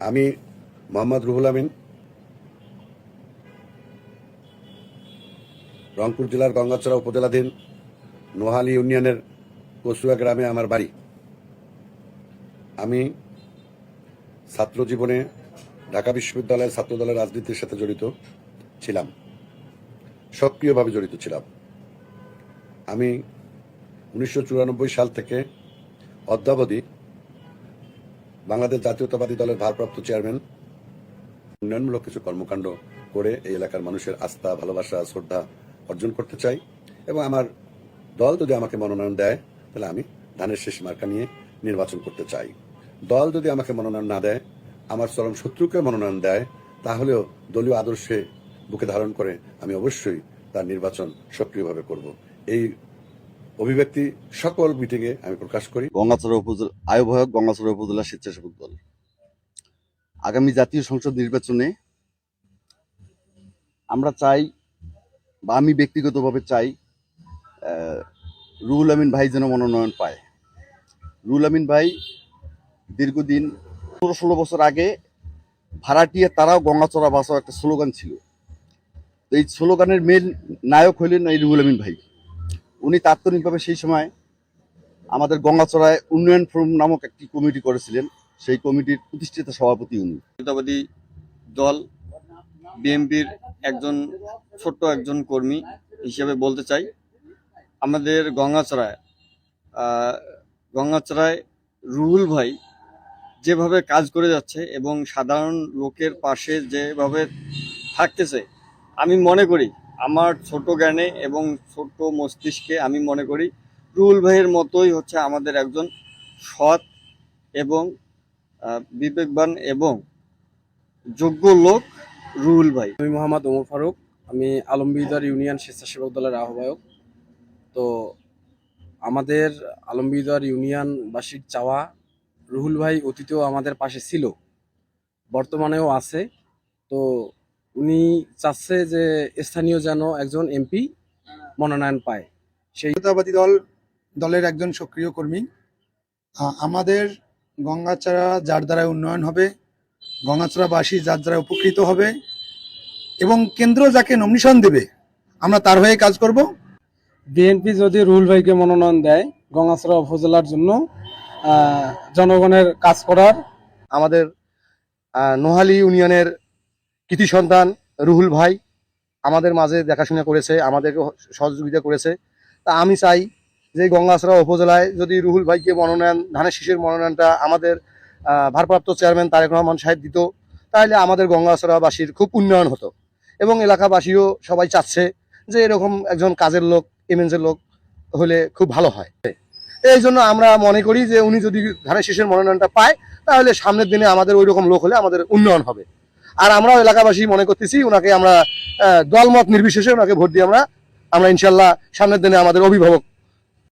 আমি মোহাম্মদ রুহুল আমিন, রংপুর জেলার গঙ্গাচড়া উপজেলাধীন নোহালী ইউনিয়নের কচুয়া গ্রামে আমার বাড়ি। আমি ছাত্র জীবনে ঢাকা বিশ্ববিদ্যালয়ের ছাত্রদলের রাজনীতির সাথে জড়িত ছিলাম, সক্রিয়ভাবে জড়িত ছিলাম। আমি 1994 সাল থেকে অদ্যাবধি বাংলাদেশ জাতীয়তাবাদী দলের ভারপ্রাপ্ত চেয়ারম্যান। উন্নয়নমূলক কিছু কর্মকাণ্ড করে এই এলাকার মানুষের আস্থা, ভালোবাসা, শ্রদ্ধা অর্জন করতে চাই এবং আমার দল যদি আমাকে মনোনয়ন দেয় তাহলে আমি ধানের শীষ মার্কা নিয়ে নির্বাচন করতে চাই। দল যদি আমাকে মনোনয়ন না দেয়, আমার চরম শত্রুকে মনোনয়ন দেয়, তাহলেও দলীয় আদর্শে বুকে ধারণ করে আমি অবশ্যই তার নির্বাচন সক্রিয়ভাবে করব। এই অভিব্যক্তি সকল মিটিংয়ে আমি প্রকাশ করি। গঙ্গাচড়া উপজেলা আহ্বায়ক, গঙ্গাচড়া উপজেলা স্বেচ্ছাসেবক দল। আগামী জাতীয় সংসদ নির্বাচনে আমরা চাই, বা আমি ব্যক্তিগতভাবে চাই, রুহুল আমিন ভাই যেন মনোনয়ন পায়। রুহুল আমিন ভাই দীর্ঘদিন 16 বছর আগে ভাড়াটিয়া তারাও গঙ্গাচড়া বাঁচাও একটা স্লোগান ছিল। তো এই স্লোগানের মেন নায়ক হইলেন এই রুহুল আমিন ভাই। উনি তাৎক্ষণিকভাবে সেই সময় আমাদের গঙ্গাচড়ায় উন্নয়ন ফোরাম নামক একটি কমিটি করেছিলেন। সেই কমিটির প্রতিষ্ঠিত সভাপতি উনি। জাতীয়তাবাদী দল বিএনপির ছোট্ট একজন কর্মী হিসেবে বলতে চাই, আমাদের গঙ্গাচড়ায় রুহুল ভাই যেভাবে কাজ করে যাচ্ছে এবং সাধারণ লোকের পাশে যেভাবে থাকতেছে, আমি মনে করি, আমার ছোট জ্ঞানে এবং ছোট মস্তিষ্কে আমি মনে করি রুহুল ভাইয়ের মতোই হচ্ছে আমাদের একজন সৎ এবং বিবেকবান এবং যোগ্য লোক রুহুল ভাই। আমি মোহাম্মদ ওমর ফারুক, আমি আলমবিদার ইউনিয়ন স্বেচ্ছাসেবক দলের আহ্বায়ক। তো আমাদের আলমবিদার ইউনিয়নবাসীর চাওয়া, রুহুল ভাই অতীতেও আমাদের পাশে ছিল, বর্তমানেও আছে। তো উনি চাচ্ছে যে স্থানীয় যেন একজন এমপি মনোনয়ন পায়। সেই জাতীয়তাবাদী দলের একজন সক্রিয় কর্মী। আমাদের গঙ্গাচড়া যার দ্বারা উন্নয়ন হবে, গঙ্গাচড়াবাসী যার দ্বারা উপকৃত হবে এবং কেন্দ্র যাকে নমিনেশন দেবে আমরা তার হয়ে কাজ করব। বিএনপি যদি রুহুল ভাইকে মনোনয়ন দেয় গঙ্গাচড়া উপজেলার জন্য জনগণের কাজ করার, আমাদের নোহালী ইউনিয়নের কৃতি সন্তান রুহুল ভাই আমাদের মাঝে দেখাশোনা করেছে, আমাদেরকে সহযোগিতা করেছে। তা আমি চাই যে গঙ্গাচড়া উপজেলায় যদি রুহুল ভাইকে ধানের শীষের মনোনয়নটা আমাদের ভারপ্রাপ্ত চেয়ারম্যান তারেক রহমান সাহেব দিত, তাহলে আমাদের গঙ্গাচড়াবাসীর খুব উন্নয়ন হতো এবং এলাকাবাসীও সবাই চাচ্ছে যে এরকম একজন কাজের লোক, এমএনসির লোক হলে খুব ভালো হয়। এই জন্য আমরা মনে করি যে উনি যদি ধানের শীষের মনোনয়নটা পায় তাহলে সামনের দিনে আমাদের ওই রকম লোক হলে আমাদের উন্নয়ন হবে। আর আমরাও এলাকাবাসী মনে করতেছি ওনাকে আমরা দলমত নির্বিশেষে ওনাকে ভোট দিয়ে আমরা ইনশাল্লাহ সামনের দিনে আমাদের অভিভাবক